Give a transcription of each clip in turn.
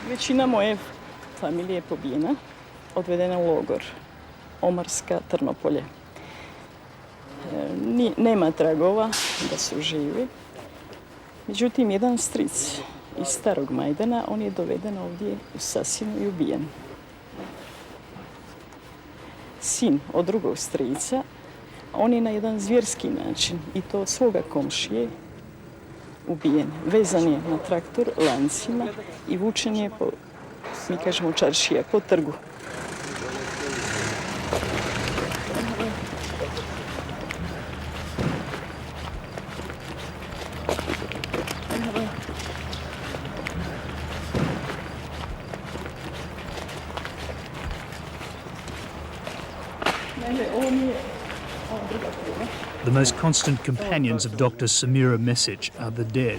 Većina moje familije je pobijena, odvedena u logor, Omarska, Trnopolje. Nema tragova da su živi. Međutim, jedan stric iz starog Majdana, on je doveden ovdje u Sasinu i ubijen. Sin od drugog strica, on je na jedan zvjerski način, i to od svoga komšije, ubijen. Vezan je na traktor lancima i vučen je po, mi kažemo čaršija, po trgu. The most constant companions of Dr. Samira Mesic are the dead.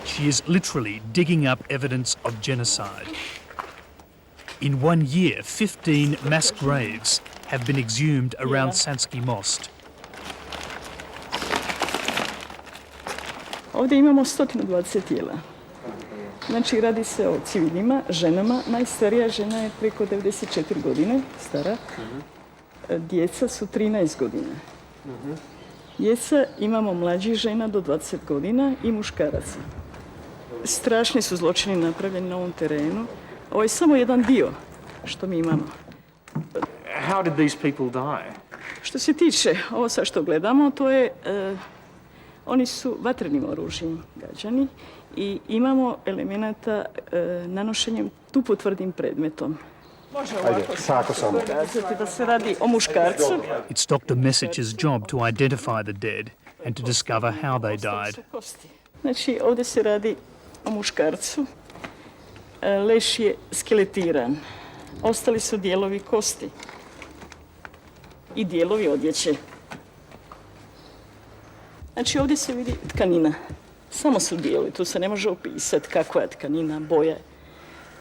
She is literally digging up evidence of genocide. In 1 year, 15 mass graves have been exhumed around Sanski Most. Ovdje imamo 120 tijela. Znači, radi se o civilima, ženama. Najstarija žena je preko 94 godine, stara. Djeca su 13 godina. Djeca imamo mlađih žena do 20 godina i muškaraca. Strašni su zločini napravljeni na ovom terenu. Ovo je samo jedan dio što mi imamo. How did these people die? Što se tiče ovo sad što gledamo, to je... Oni su vatrenim oružjem gađani i imamo elemenata nanošenjem tupotvrdim predmetom. Može ovako samo kazati da se radi o muškarcu. It's Dr. Mesic's job to identify the dead and to discover how they died. Znači, ovdje se radi o muškarcu. Leš je skeletiran. Ostali su dijelovi kosti i dijelovi odjeće. Znači, ovdje se vidi tkanina. Samo su dijelovi, tu se ne može opisati kakva je tkanina, boja.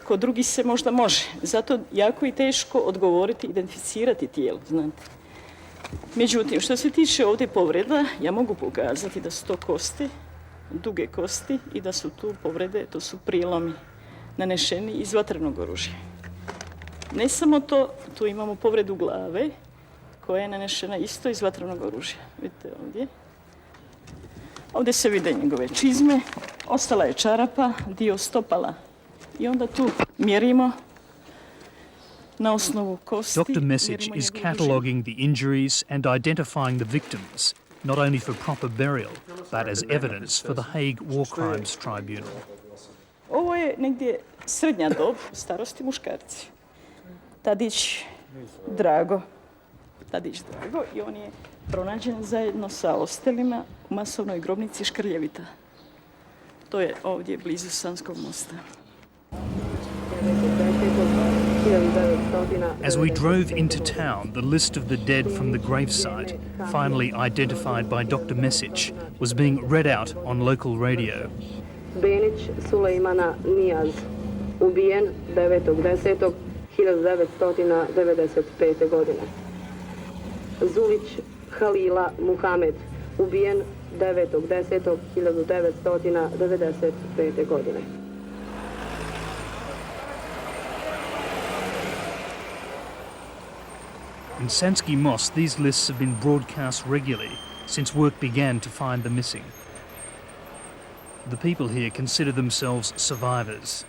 Kod drugih se možda može. Zato jako i teško odgovoriti, identificirati tijelo, znate. Međutim, što se tiče ovdje povreda, ja mogu pokazati da su to kosti, duge kosti i da su tu povrede, to su prijelomi nanešeni iz vatrenog oružja. Ne samo to, tu imamo povredu glave koja je nanešena isto iz vatrenog oružja. Vidite ovdje. Ovdje se vide njegove čizme, ostala je čarapa, dio stopala. I onda tu mjerimo na osnovu kosti. Dr. Mesic is cataloguing the injuries and identifying the victims, not only for proper burial, but as evidence for the Hague War Crimes Tribunal. Ovo je negdje srednja dob, starosti muškarci. Tadić Drago i on je pronađen zajedno sa ostalima u masovnoj grobnici Škrljevita. To je ovdje blizu Sanskog mosta. As we drove into town, the list of the dead from the gravesite, finally identified by Dr. Mesic, was being read out on local radio. Benić Sulejmana Nijaz, ubijen 9.10.1995. godine. Zulić Halila Muhamed, ubijen 9.10.1995. godine. In Sanski Most, these lists have been broadcast regularly since work began to find the missing. The people here consider themselves survivors.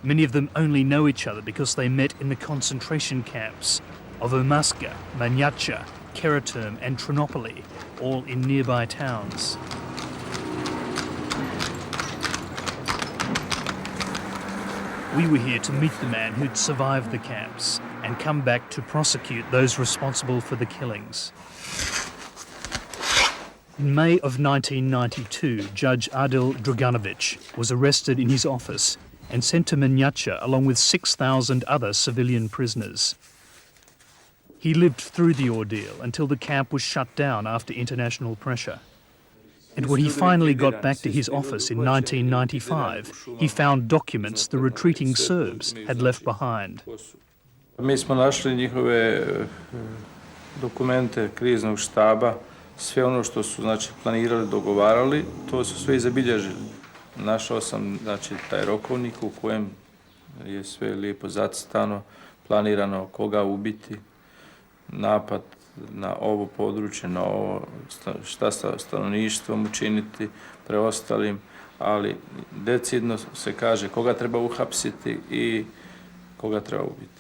Many of them only know each other because they met in the concentration camps of Omaska, Manjača, Keraterm and Trinopoli, all in nearby towns. We were here to meet the man who'd survived the camps and come back to prosecute those responsible for the killings. In May of 1992, Judge Adil Draganovic was arrested in his office and sent to Manjača along with 6,000 other civilian prisoners. He lived through the ordeal until the camp was shut down after international pressure. And when he finally got back to his office in 1995, he found documents the retreating Serbs had left behind. Mi smo našli njihove dokumente kriznog štaba sve ono što su znači, planirali, dogovarali, to su sve i zabilježili. Našao sam znači, taj rokovnik u kojem je sve lijepo zacrtano, planirano koga ubiti, napad na ovo područje, na ovo, šta sa stanovništvom učiniti, preostalim, ali decidno se kaže koga treba uhapsiti i koga treba ubiti.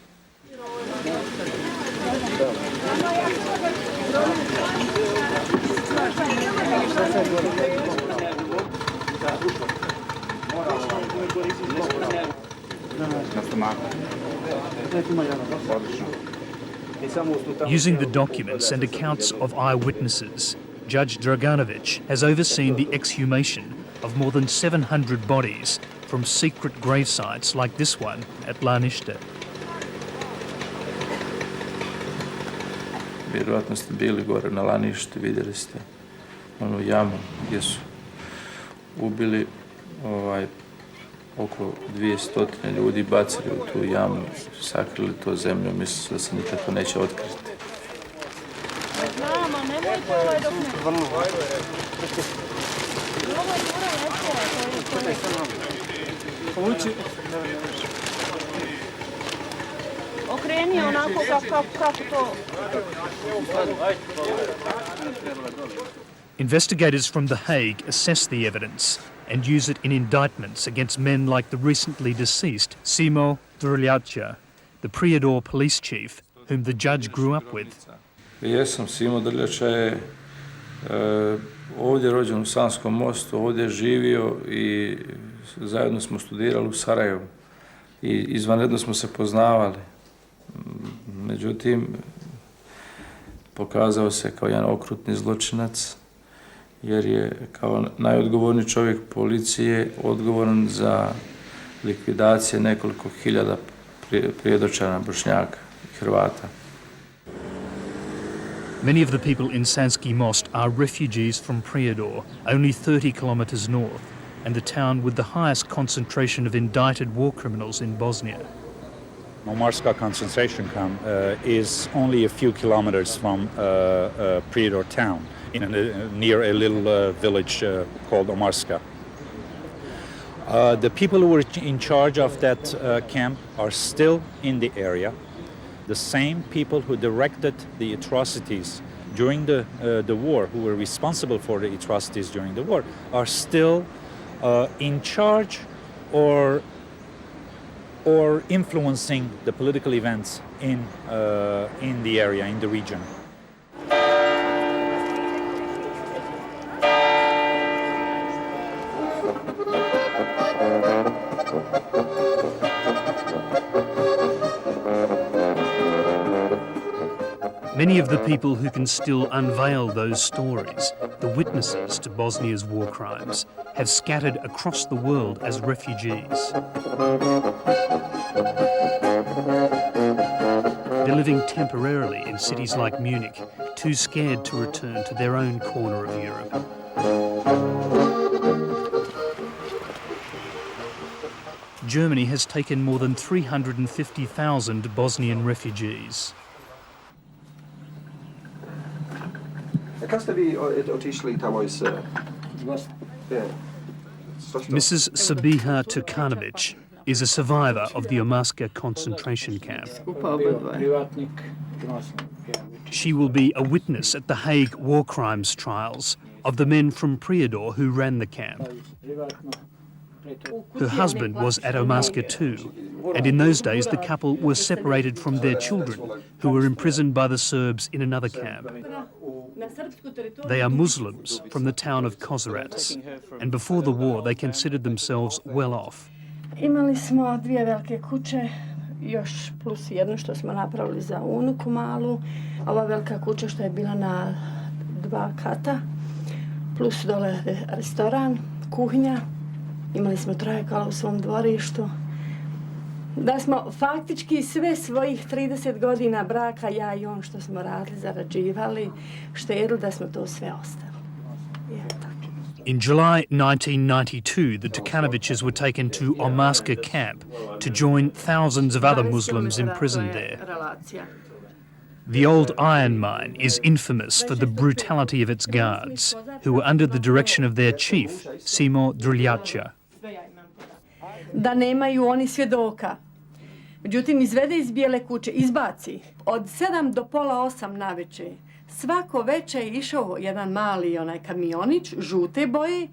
Using the documents and accounts of eyewitnesses, Judge Draganovic has overseen the exhumation of more than 700 bodies from secret grave sites like this one at Lanište. Vjerojatno ste bili gore na Laništu, vidjeli ste onu jamu gdje su ubili oko 200 ljudi, bacili u tu jamu, sakrili to zemljom, mislili da se nikad to neće otkriti. Okreni onako kako to... Investigators from The Hague assess the evidence and use it in indictments against men like the recently deceased Simo Drljača, the Prijedor police chief, whom the judge grew up with. Jesam, Simo Drljača je ovdje rođen u Sanskom mostu, ovdje je živio i zajedno smo studirali u Sarajevu i izvanredno smo se poznavali. Međutim, pokazao se kao jedan okrutni zločinac, jer je kao najodgovorniji čovjek policije odgovoran za likvidacije nekoliko hiljada prijedočana Bošnjaka i Hrvata. Many of the people in Sanski Most are refugees from Prijedor, only 30 kilometres north, and the town with the highest concentration of indicted war criminals in Bosnia. Omarska concentration camp is only a few kilometers from Prijedor town, near a little village called Omarska. The people who were in charge of that camp are still in the area. The same people who directed the atrocities during the war, who were responsible for the atrocities during the war, are still in charge or influencing the political events in the area, in the region. Many of the people who can still unveil those stories, the witnesses to Bosnia's war crimes, have scattered across the world as refugees. They're living temporarily in cities like Munich, too scared to return to their own corner of Europe. Germany has taken more than 350,000 Bosnian refugees. Kad ste vi otišli tamo iz... Mrs. Sabiha Tukanovic is a survivor of the Omarska concentration camp. She will be a witness at the Hague war crimes trials of the men from Prijedor who ran the camp. Her husband was at Omarska too, and in those days the couple were separated from their children, who were imprisoned by the Serbs in another camp. They are Muslims from the town of Kozarac, and before the war they considered themselves well off. Imali smo 2 velike kuće, još plus jednu što smo napravili za unuku malu. Ova velika kuća što je bila na 2 kata, plus dole restoran, kuhinja. Imali smo 3 kola u svom dvorištu. Da smo faktički sve svojih 30 godina braka, ja i on što smo radili, zarađivali, štedili, da smo to sve ostavili. In July 1992, the Tukanovics were taken to Omarska camp to join thousands of other Muslims imprisoned there. The old iron mine is infamous for the brutality of its guards, who were under the direction of their chief, Simo Drljača. Da nemaju oni svjedoka. Međutim, izvede iz bijele kuće, izbaci. Od 7 do pola 8 navečer. Svako večer je išao jedan mali kamionić, žute boje,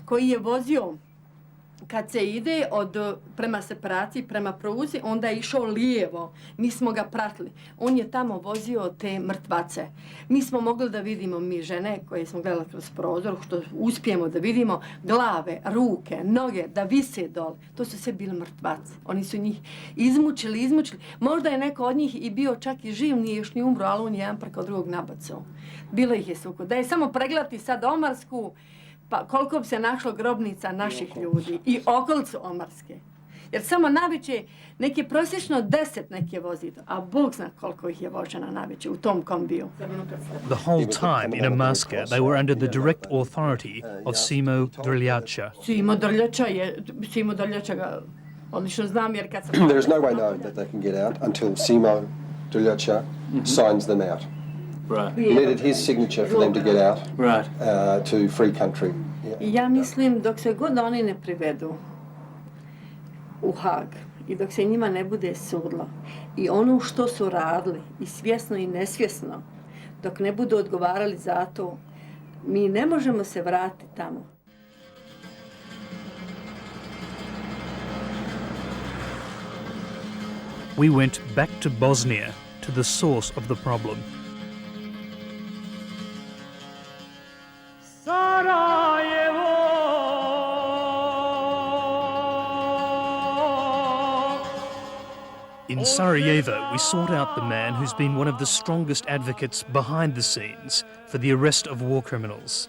koji je vozio, kad se ide prema separaciji, prema pruzi, onda je išao lijevo. Mi smo ga pratili. On je tamo vozio te mrtvace. Mi smo mogli da vidimo, mi žene koje smo gledali kroz prozor, što uspijemo da vidimo, glave, ruke, noge, da vise dole. To su sve bili mrtvaci. Oni su njih izmučili. Možda je neko od njih i bio čak i živ, nije još ni umro, ali on je jedan preko drugog nabacao. Bilo ih je svako. Da je samo pregledati sad Omarsku, pa koliko bi se našlo grobnica naših ljudi i okolicu Omarske. Jer samo navečer neki prosječno 10 neke vozito, a Bog zna koliko ih je vožena navečer u tom kombiju. The whole time in Omarska they were under the direct authority of Simo Drljača. Simo Drljača ga odlično znam jer kad sam... There is no way known that they can get out until Simo Drljača signs them out. Right. He needed his signature for them to get out Right. To free country. Ja mislim dok se god oni ne privedu u Hag i dok se njima ne bude sudilo i ono što su radili i svjesno i nesvjesno, dok ne budu odgovarali za to, mi ne možemo se vratiti tamo. We went back to Bosnia, to the source of the problem. In Sarajevo, we sought out the man who's been one of the strongest advocates behind the scenes for the arrest of war criminals.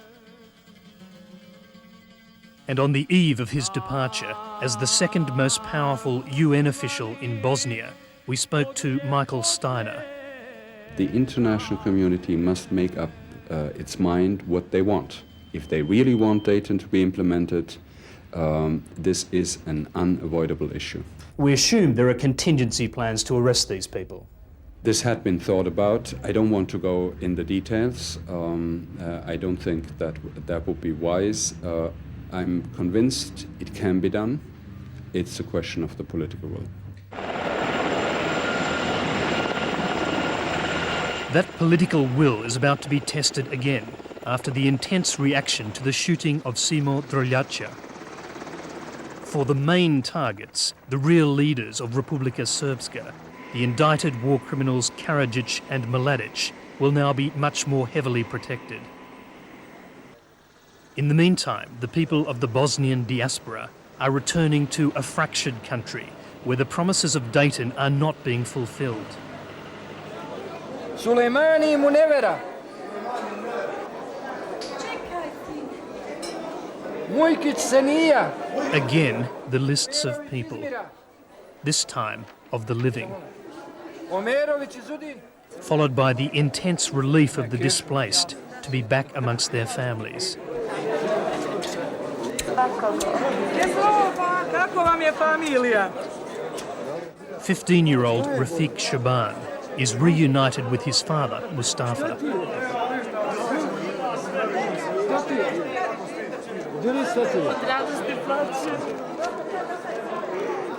And on the eve of his departure, as the second most powerful UN official in Bosnia, we spoke to Michael Steiner. The international community must make up its mind what they want. If they really want Dayton to be implemented, this is an unavoidable issue. We assume there are contingency plans to arrest these people. This had been thought about. I don't want to go in the details. I don't think that would be wise. I'm convinced it can be done. It's a question of the political will. That political will is about to be tested again after the intense reaction to the shooting of Simo Drljača. For the main targets, the real leaders of Republika Srpska, the indicted war criminals Karadzic and Mladic, will now be much more heavily protected. In the meantime, the people of the Bosnian diaspora are returning to a fractured country where the promises of Dayton are not being fulfilled. Sulejmani Munevera. Mujkić Senija. Again, the lists of people, this time of the living, Omerović Izudin. followed by the intense relief of the displaced to be back amongst their families. Kako vam je familija? 15-year-old Rafiq Shaban is reunited with his father, Mustafa.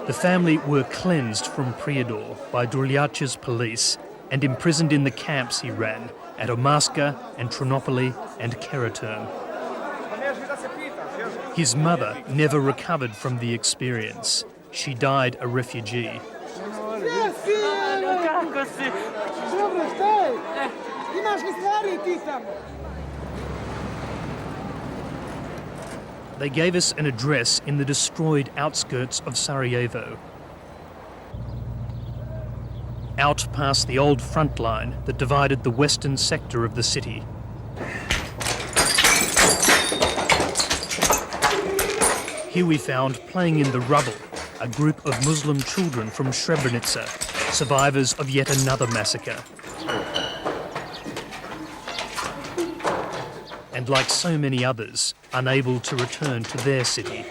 The family were cleansed from Prijedor by Drljača's police and imprisoned in the camps he ran at Omarska and Trinopoli and Karaturm. His mother never recovered from the experience. She died a refugee. They gave us an address in the destroyed outskirts of Sarajevo. Out past the old front line that divided the western sector of the city. Here we found, playing in the rubble, a group of Muslim children from Srebrenica, survivors of yet another massacre. And like so many others, unable to return to their city.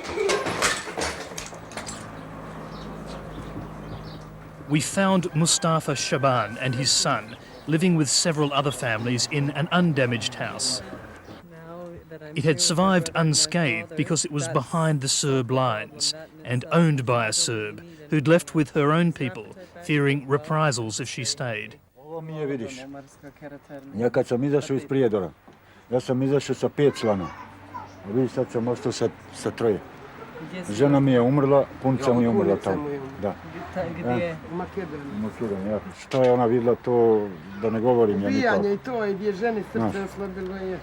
We found Mustafa Shaban and his son living with several other families in an undamaged house. It had survived unscathed because it was behind the Serb lines and owned by a Serb who'd left with her own people, fearing reprisals if she stayed. Ovo mi je, vidiš, ja kad sam izašao iz Prijedora, ja sam izašao sa 5 člana. A vidiš, sad sam ostao sa 3. Žena mi je umrla, punica mi je umrla tamo. Da. Gdje? U Makedoniji. Makedoniji, ja. Što je ona vidjela, to da ne govorim ja nikako. Ubijanje i to, i gdje ženi srce oslabilo je.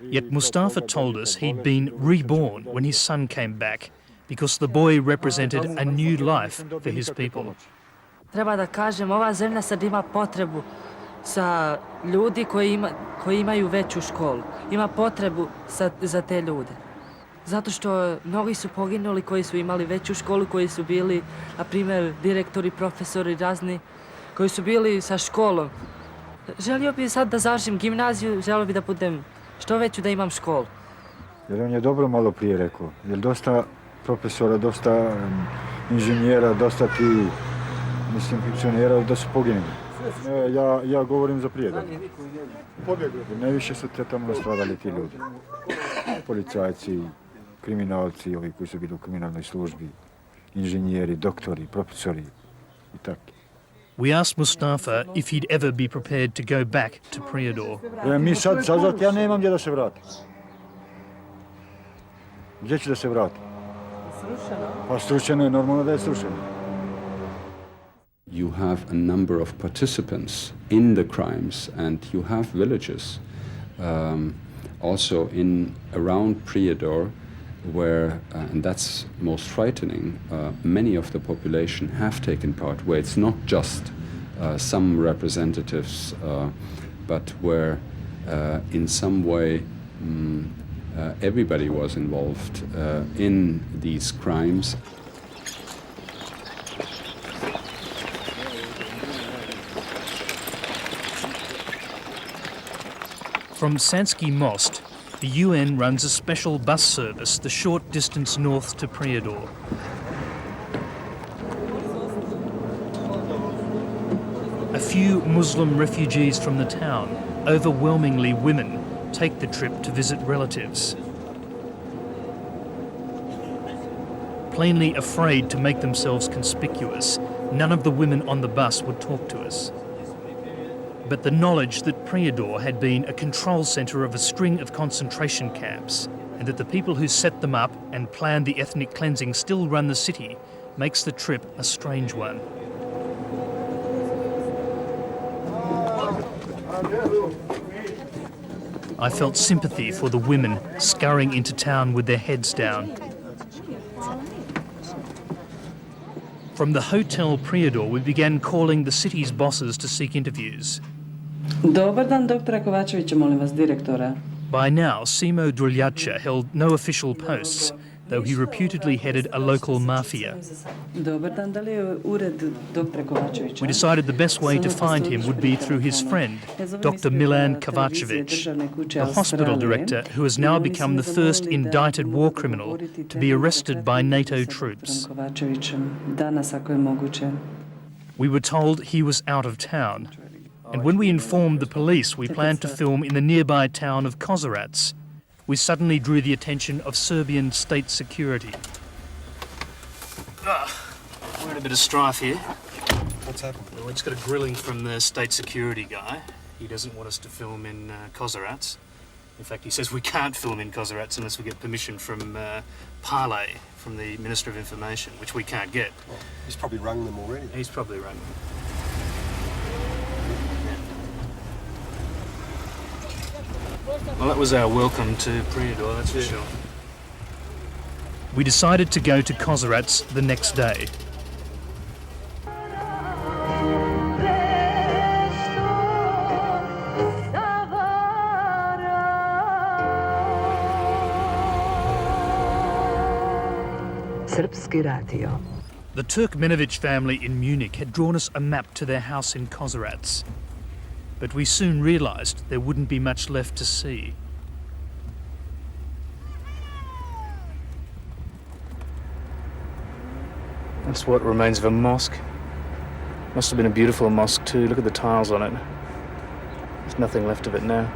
Yet Mustafa told us he'd been reborn when his son came back because the boy represented a new life for his people. Treba da kažem, ova zemlja sad ima potrebu sa ljudi koji imaju veću školu. Ima potrebu za te ljude. Zato što mnogi su poginuli koji su imali veću školu, koji su bili, na primjer, direktori, profesori razni, koji su bili sa školom. Želio bih sad da završim gimnaziju, želio bih da budem što veću, da imam školu. Jer on je dobro malo prije rekao, jer dosta profesora, dosta inženjera, dosta ti, mislim, funkcionera da su poginuli. Ja govorim za Prijedor. Najviše su te tamo nastradali ti ljudi. Policajci, kriminalci, ovi koji su bili u kriminalnoj službi, inženjeri, doktori, profesori i tako. We asked Mustafa if he'd ever be prepared to go back to Prijedor. Mi sad ja nemam gdje da se vratim. Gdje ću da se vratim? Srušeno. Pa srušeno je, normalno da je srušeno. You have a number of participants in the crimes, and you have villages also around Prijedor where, and that's most frightening, many of the population have taken part, where it's not just some representatives, but where in some way everybody was involved in these crimes. From Sanski Most, the UN runs a special bus service the short distance north to Prijedor. A few Muslim refugees from the town, overwhelmingly women, take the trip to visit relatives. Plainly afraid to make themselves conspicuous, none of the women on the bus would talk to us. But the knowledge that Prijedor had been a control centre of a string of concentration camps, and that the people who set them up and planned the ethnic cleansing still run the city, makes the trip a strange one. I felt sympathy for the women scurrying into town with their heads down. From the Hotel Prijedor, we began calling the city's bosses to seek interviews. Dobar dan, doktora Kovačevića, molim vas, direktora. By now, Simo Druljača held no official posts, though he reputedly headed a local mafia. Dobar dan, da li je ured doktora Kovačevića? We decided the best way to find him would be through his friend, Dr. Milan Kovačević, the hospital director who has now become the first indicted war criminal to be arrested by NATO troops. We were told he was out of town, and when we informed the police we planned to film in the nearby town of Kozarac, we suddenly drew the attention of Serbian state security. We're in a bit of strife here. What's happened? Well, we just got a grilling from the state security guy. He doesn't want us to film in Kozarac. In fact, he says we can't film in Kozarac unless we get permission from Pale, from the Minister of Information, which we can't get. Well, he's probably rung them already. He's probably rung them. Well, that was our welcome to Prijedor, that's for sure. We decided to go to Kozarac the next day. Srpski radio. The Turkmenovich family in Munich had drawn us a map to their house in Kozarac. But we soon realised there wouldn't be much left to see. That's what remains of a mosque. Must have been a beautiful mosque too. Look at the tiles on it. There's nothing left of it now.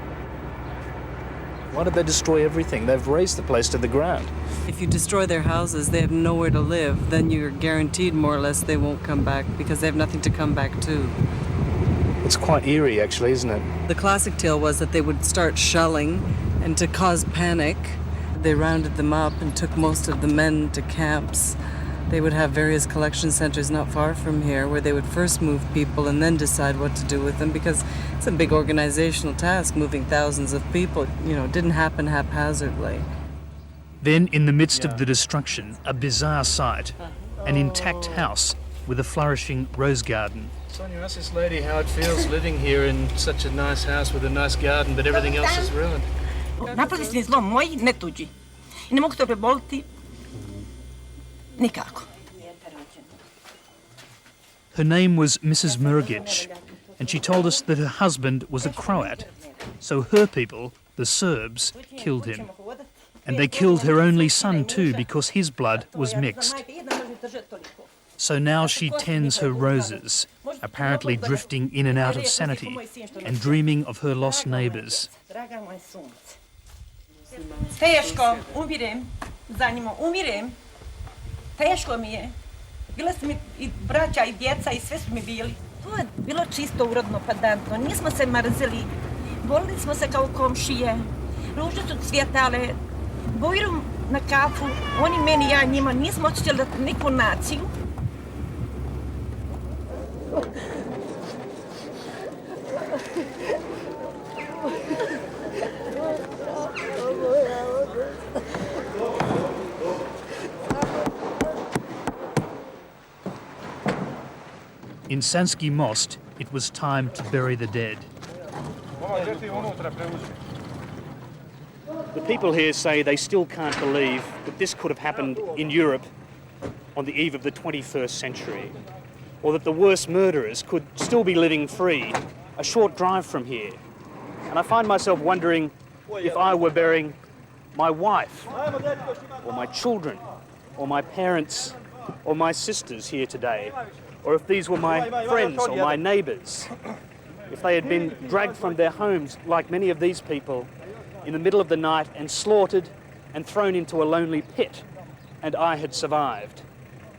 Why did they destroy everything? They've razed the place to the ground. If you destroy their houses, they have nowhere to live, then you're guaranteed more or less they won't come back because they have nothing to come back to. It's quite eerie, actually, isn't it? The classic tale was that they would start shelling, and to cause panic, they rounded them up and took most of the men to camps. They would have various collection centers not far from here where they would first move people and then decide what to do with them, because it's a big organizational task moving thousands of people. You know, it didn't happen haphazardly. Then, in the midst of the destruction, a bizarre sight, an intact house with a flourishing rose garden. Sonia, ask this lady how it feels living here in such a nice house with a nice garden, but everything else is ruined. Napravili ste zlo moj, ne tuđi. I ne mogu to preboliti nikako. Her name was Mrs. Murgic, and she told us that her husband was a Croat, so her people, the Serbs, killed him. And they killed her only son too, because his blood was mixed. So now she tends her roses, apparently drifting in and out of sanity and dreaming of her lost neighbours. Teško, umirem, za njima, umirem. Teško mi je. Bila su mi i braća i djeca i sve su mi bili. To je bilo čisto urodno, padantno. Nismo se mrzeli. Volili smo se kao komšije. Ruže su cvjetale. Bojrum na kafu. Oni meni, ja njima. Nismo očitili niku naciju. In Sanski Most, it was time to bury the dead. The people here say they still can't believe that this could have happened in Europe on the eve of the 21st century, or that the worst murderers could still be living free a short drive from here. And I find myself wondering if I were burying my wife, or my children, or my parents, or my sisters here today, or if these were my friends or my neighbours, if they had been dragged from their homes like many of these people in the middle of the night and slaughtered and thrown into a lonely pit, and I had survived.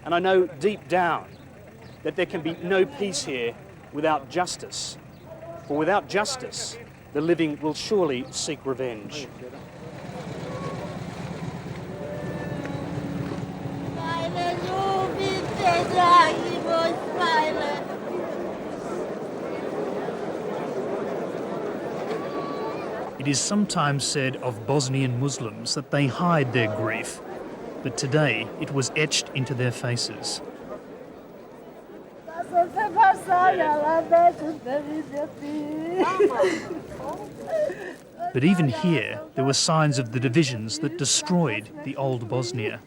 And I know deep down that there can be no peace here without justice, for without justice, the living will surely seek revenge. It is sometimes said of Bosnian Muslims that they hide their grief, but today it was etched into their faces. But even here, there were signs of the divisions that destroyed the old Bosnia.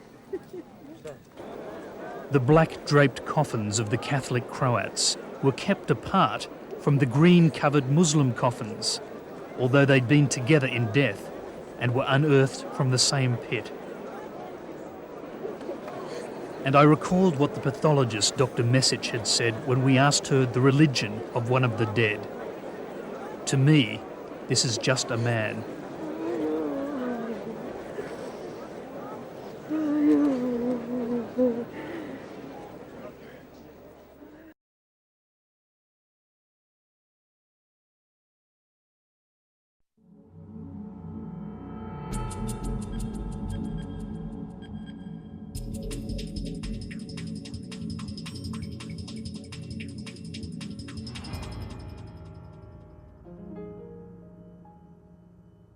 The black-draped coffins of the Catholic Croats were kept apart from the green-covered Muslim coffins, although they'd been together in death and were unearthed from the same pit. And I recalled what the pathologist Dr. Mesic had said when we asked her the religion of one of the dead. To me, this is just a man.